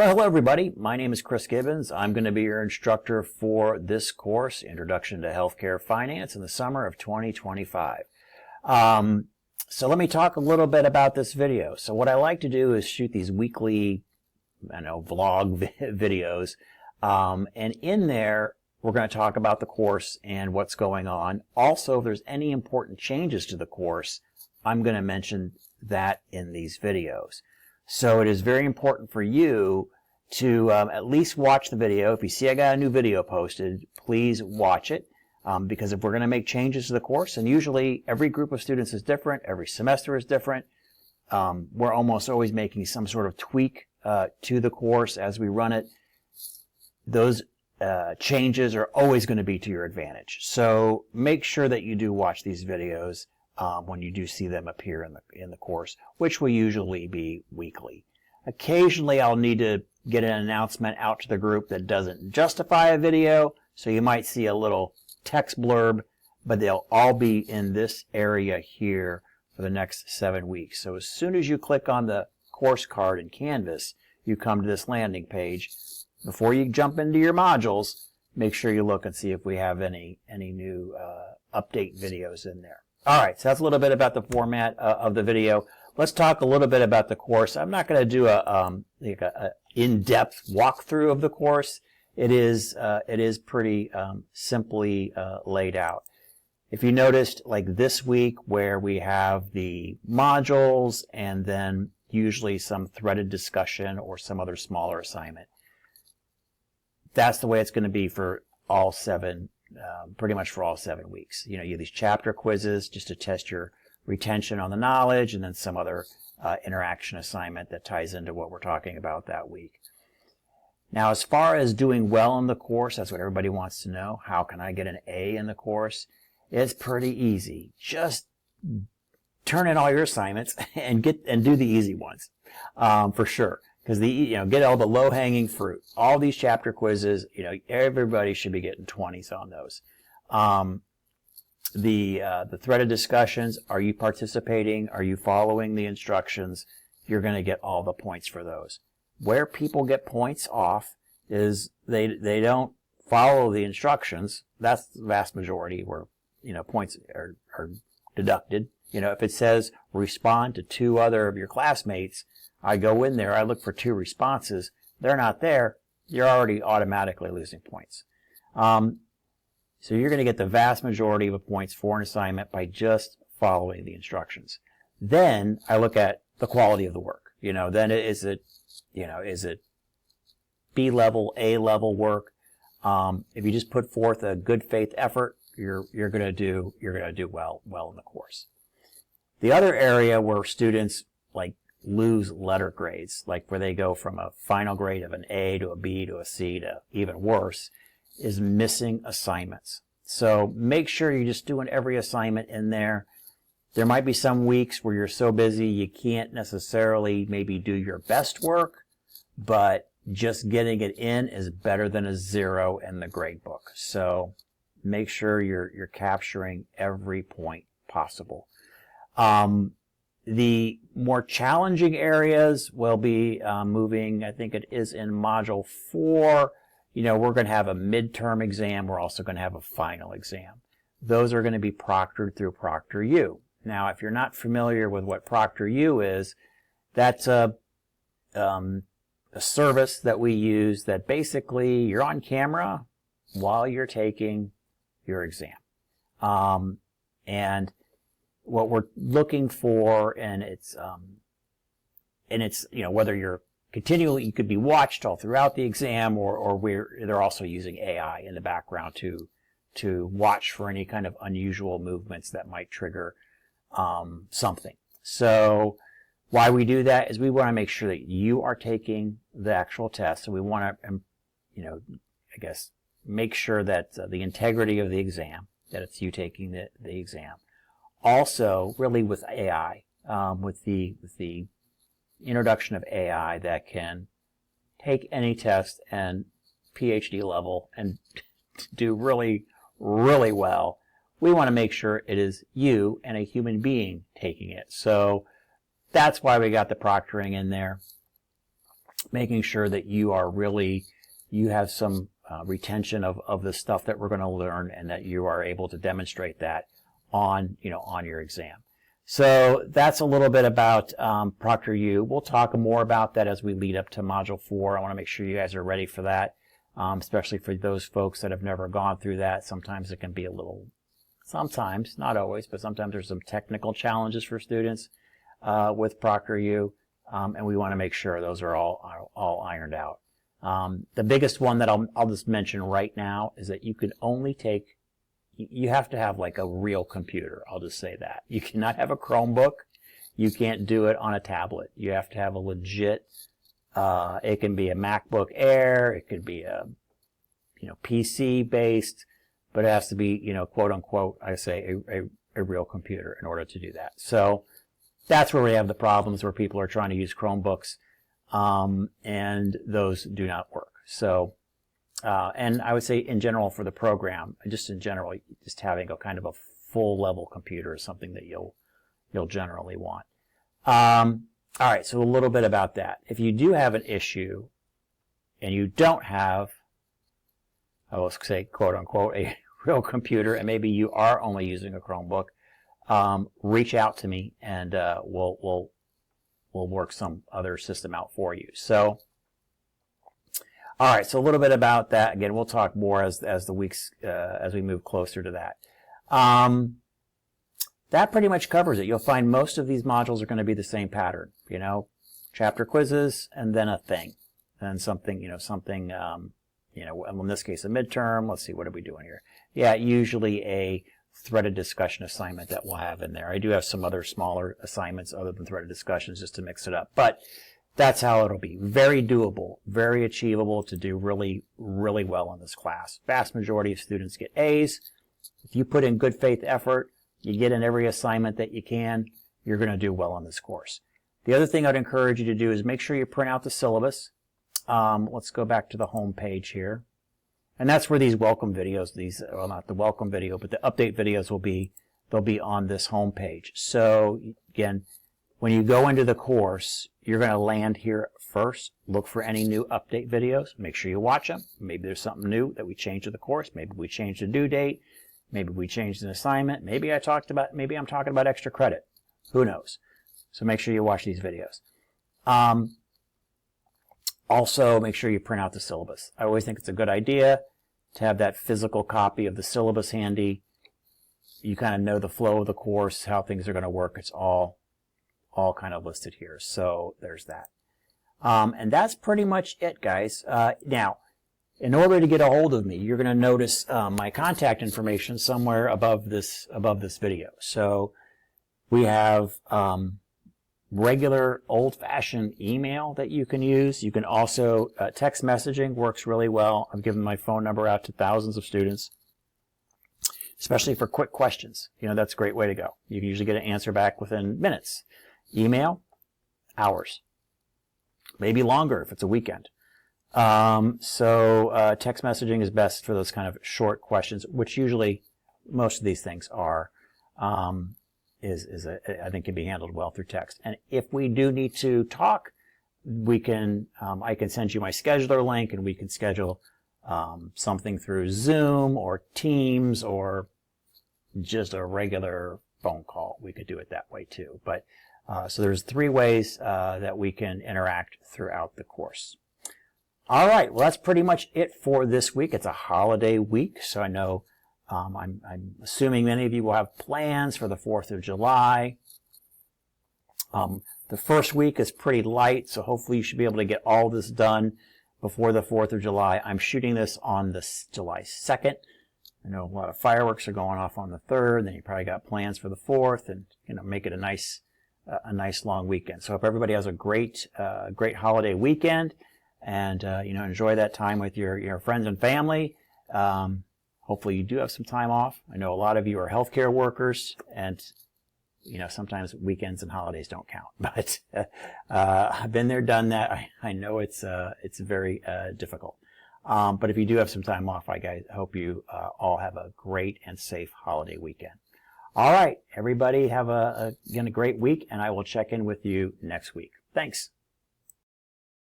Well, hello everybody. My name is Chris Gibbons. I'm going to be your instructor for this course, Introduction to Healthcare Finance, in the summer of 2025. So let me talk a little bit about this video. So what I like to do is shoot these weekly, vlog videos. And in there, we're going to talk about the course and what's going on. Also, if there's any important changes to the course, I'm going to mention that in these videos. So it is very important for you to at least watch the video. If you see I got a new video posted, please watch it, because if we're going to make changes to the course, and usually every group of students is different, every semester is different, we're almost always making some sort of tweak to the course as we run it. Those changes are always going to be to your advantage. So make sure that you do watch these videos when you do see them appear in the course, which will usually be weekly. Occasionally I'll need to get an announcement out to the group that doesn't justify a video, so you might see a little text blurb, but they'll all be in this area here for the next 7 weeks. So as soon as you click on the course card in Canvas, you come to this landing page. Before you jump into your modules, make sure you look and see if we have any new update videos in there. All right, so that's a little bit about the format of the video. Let's talk a little bit about the course. I'm not going to do a in-depth walkthrough of the course. It is pretty simply laid out. If you noticed, like this week where we have the modules and then usually some threaded discussion or some other smaller assignment, that's the way it's going to be for all pretty much for all 7 weeks. You have these chapter quizzes just to test your retention on the knowledge, and then some other interaction assignment that ties into what we're talking about that week. Now, as far as doing well in the course, that's what everybody wants to know. How can I get an A in the course? It's pretty easy. Just turn in all your assignments and do the easy ones, for sure. Because get all the low-hanging fruit. All these chapter quizzes, everybody should be getting 20s on those. The threaded discussions, are you participating? Are you following the instructions? You're going to get all the points for those. Where people get points off is they don't follow the instructions. That's the vast majority where points are deducted. If it says respond to 2 other of your classmates, I go in there, I look for 2 responses. They're not there. You're already automatically losing points. So you're going to get the vast majority of the points for an assignment by just following the instructions. Then I look at the quality of the work. Then is it B level, A level work? If you just put forth a good faith effort, you're going to do well in the course. The other area where students lose letter grades, where they go from a final grade of an A to a B to a C to even worse, is missing assignments. So make sure you're just doing every assignment in there. There might be some weeks where you're so busy you can't necessarily maybe do your best work, but just getting it in is better than a 0 in the grade book. So make sure you're capturing every point possible. The more challenging areas will be moving, I think it is in Module 4. We're going to have a midterm exam. We're also going to have a final exam. Those are going to be proctored through ProctorU. Now, if you're not familiar with what ProctorU is, that's a service that we use that basically you're on camera while you're taking your exam. And what we're looking for, and it's whether you're continually, you could be watched all throughout the exam, or they're also using AI in the background to watch for any kind of unusual movements that might trigger something. So why we do that is we want to make sure that you are taking the actual test, and we want to, make sure that the integrity of the exam, that it's you taking the exam. Also, really with AI, with the introduction of AI that can take any test and PhD level and do really, really well, we want to make sure it is you and a human being taking it. So that's why we got the proctoring in there. making sure that you have some retention of the stuff that we're going to learn, and that you are able to demonstrate that on your exam. So that's a little bit about ProctorU. We'll talk more about that as we lead up to Module 4. I want to make sure you guys are ready for that, especially for those folks that have never gone through that. Sometimes it can be sometimes, not always, but sometimes there's some technical challenges for students with ProctorU, and we want to make sure those are all ironed out. The biggest one that I'll just mention right now is that you have to have like a real computer. I'll just say that. You cannot have a Chromebook. You can't do it on a tablet. You have to have a legit, it can be a MacBook Air, it could be a, PC based, but it has to be, quote unquote, I say a real computer in order to do that. So that's where we have the problems, where people are trying to use Chromebooks, and those do not work. So, and I would say in general for the program, just having a kind of a full level computer is something that you'll generally want. All right, so a little bit about that. If you do have an issue and you don't have, I will say, quote unquote, a real computer, and maybe you are only using a Chromebook, reach out to me, and we'll work some other system out for you. So, all right, so a little bit about that. Again, we'll talk more as the weeks as we move closer to that. That pretty much covers it. You'll find most of these modules are going to be the same pattern. Chapter quizzes, and then a thing, and something. In this case, a midterm. Let's see, what are we doing here? Yeah, usually a threaded discussion assignment that we'll have in there. I do have some other smaller assignments other than threaded discussions just to mix it up, but that's how it'll be. Very doable, very achievable to do really, really well in this class. Vast majority of students get A's. If you put in good faith effort, you get in every assignment that you can, you're going to do well on this course. The other thing I'd encourage you to do is make sure you print out the syllabus. Let's go back to the home page here. And that's where these welcome videos, well, not the welcome video, but the update videos they'll be on this home page. So again, when you go into the course, you're going to land here first. Look for any new update videos. Make sure you watch them. Maybe there's something new that we changed to the course. Maybe we changed the due date. Maybe we changed an assignment. Maybe I'm talking about extra credit. Who knows? So make sure you watch these videos. Also, make sure you print out the syllabus. I always think it's a good idea to have that physical copy of the syllabus handy. You kind of know the flow of the course, how things are going to work. It's all kind of listed here. So there's that. And that's pretty much it, guys. Now, in order to get a hold of me, you're going to notice my contact information somewhere above this video. So we have regular old-fashioned email that you can use. You can also, text messaging works really well. I've given my phone number out to thousands of students, especially for quick questions. That's a great way to go. You can usually get an answer back within minutes. Email, hours, maybe longer if it's a weekend. So text messaging is best for those kind of short questions, which usually most of these things are. I think can be handled well through text. And if we do need to talk, I can send you my scheduler link, and we can schedule something through Zoom or Teams or just a regular phone call. We could do it that way too. But so there's 3 ways that we can interact throughout the course. All right, well, that's pretty much it for this week. It's a holiday week, so I know I'm assuming many of you will have plans for the 4th of July. The first week is pretty light, so hopefully you should be able to get all this done before the 4th of July. I'm shooting this on July 2nd. I know a lot of fireworks are going off on the 3rd, then you probably got plans for the 4th, and make it a nice long weekend. So I hope everybody has a great holiday weekend, and enjoy that time with your friends and family. Hopefully you do have some time off. I know a lot of you are healthcare workers, and sometimes weekends and holidays don't count. But I've been there, done that. I know it's very difficult. But if you do have some time off, I hope you all have a great and safe holiday weekend. All right, everybody, have a great week, and I will check in with you next week. Thanks.